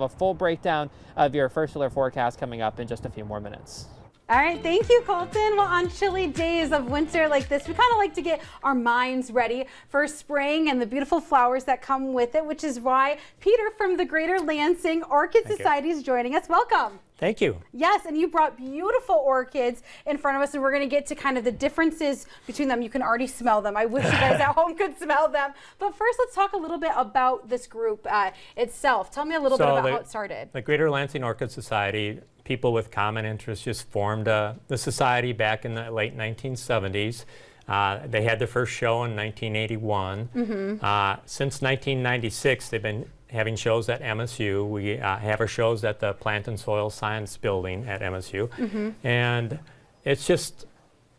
A full breakdown of your first solar forecast coming up in just a few more minutes. All right, thank you, Colton. Well, on chilly days of winter like this, we kind of like to get our minds ready for spring and the beautiful flowers that come with it, which is why Peter from the Greater Lansing Orchid Society is joining us. Welcome. Thank you. Yes, and you brought beautiful orchids in front of us, and we're going to get to kind of the differences between them. You can already smell them. I wish you guys at home could smell them. But first, let's talk a little bit about this group itself. Tell me a little bit about how it started. The Greater Lansing Orchid Society, people with common interests just formed the society back in the late 1970s. They had their first show in 1981. Since 1996, they've been having shows at MSU. We have our shows at the Plant and Soil Science Building at MSU. And it's just,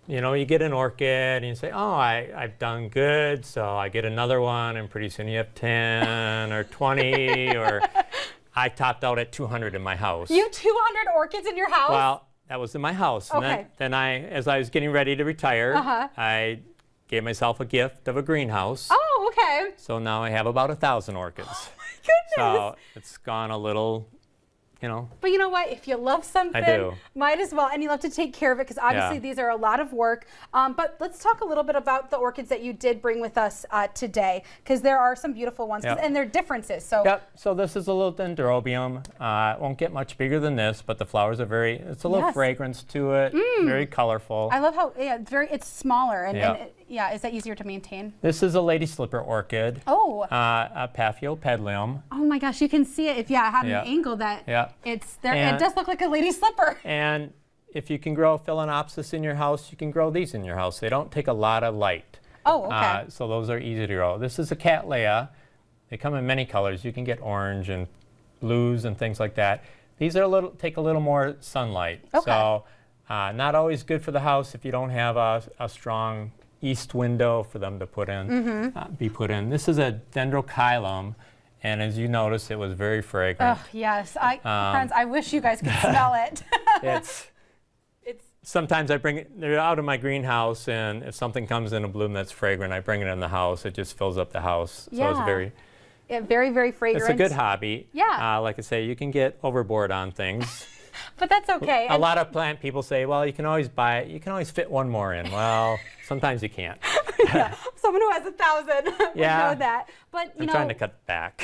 you know, you get an orchid and you say, oh, I've done good, so I get another one, and pretty soon you have 10 or 20, or I topped out at 200 in my house. You have 200 orchids in your house? Well, that was in my house. Okay. And then as I was getting ready to retire, I gave myself a gift of a greenhouse. Oh, okay. So now I have about 1,000 orchids. Oh my goodness. So it's gone a little, you know. But you know what? If you love something, I do. Might as well. And you love to take care of it, because obviously these are a lot of work. But let's talk a little bit about the orchids that you did bring with us today, because there are some beautiful ones, and they're differences. So so this is a little dendrobium. It won't get much bigger than this, but the flowers are it's a little fragrance to it, very colorful. I love how it's smaller, and is that easier to maintain? This is a lady slipper orchid. Oh. A Paphiopedilum. Oh my gosh, you can see it if I had an angle that it's there. It does look like a lady slipper. And if you can grow Phalaenopsis in your house, you can grow these in your house. They don't take a lot of light. Oh, okay. So those are easy to grow. This is a Cattleya. They come in many colors. You can get orange and blues and things like that. These are take a little more sunlight. Okay. So not always good for the house if you don't have a strong east window for them to be put in. This is a Dendrochilum, and as you notice, it was very fragrant. Oh yes, friends, I wish you guys could smell it. Sometimes they're out of my greenhouse, and if something comes in a bloom that's fragrant, I bring it in the house. It just fills up the house. So it's very, very fragrant. It's a good hobby. Yeah. Like I say, you can get overboard on things. But that's okay. A lot of plant people say, well, you can always buy it. You can always fit one more in. Well, sometimes you can't. Someone who has 1,000 would know that. But I'm trying to cut back.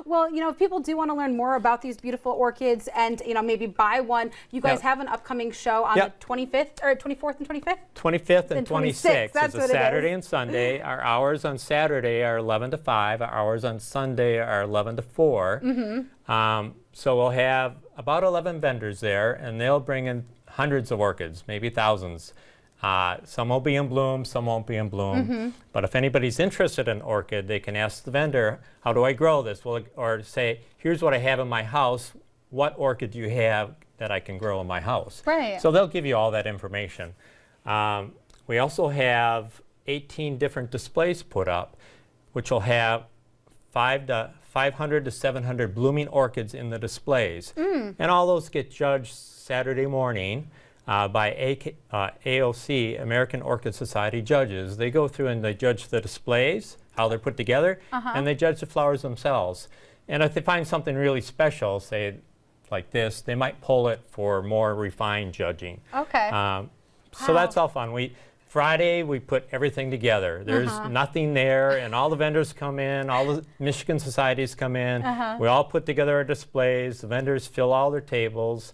Well, if people do want to learn more about these beautiful orchids and maybe buy one, you guys have an upcoming show on the 25th or 24th and 25th. 25th and 26th. That's it's a Saturday and Sunday. Our hours on Saturday are 11 to 5. Our hours on Sunday are 11 to 4. So we'll have about 11 vendors there, and they'll bring in hundreds of orchids, maybe thousands. Some will be in bloom, some won't be in bloom. But if anybody's interested in orchid, they can ask the vendor, how do I grow this? Well, or say, here's what I have in my house. What orchid do you have that I can grow in my house? Right. So they'll give you all that information. We also have 18 different displays put up, which will have 500 to 700 blooming orchids in the displays. And all those get judged Saturday morning by AOC, American Orchid Society judges. They go through and they judge the displays, how they're put together, and they judge the flowers themselves. And if they find something really special, say like this, they might pull it for more refined judging. Okay. So that's all fun. Friday, we put everything together. There's nothing there, and all the vendors come in, all the Michigan societies come in. We all put together our displays. The vendors fill all their tables.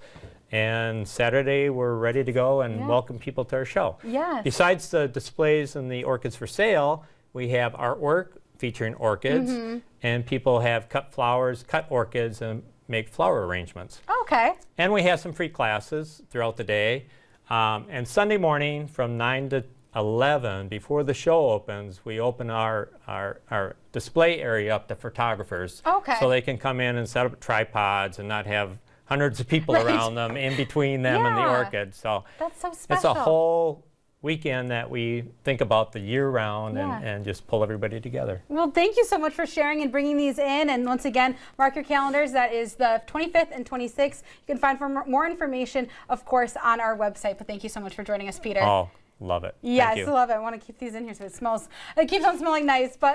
And Saturday, we're ready to go and welcome people to our show. Yes. Besides the displays and the orchids for sale, we have artwork featuring orchids, and people have cut flowers, cut orchids, and make flower arrangements. Okay. And we have some free classes throughout the day. And Sunday morning from 9 to 11, before the show opens, we open our display area up to photographers. Okay. So they can come in and set up tripods and not have hundreds of people around them, in between them and the orchids. So that's so special. It's a whole weekend that we think about the year round and just pull everybody together. Well, thank you so much for sharing and bringing these in. And once again, mark your calendars. That is the 25th and 26th. You can find more information, of course, on our website. But thank you so much for joining us, Peter. Oh, love it. Yes, Thank you. love it. I want to keep these in here so it keeps on smelling nice. But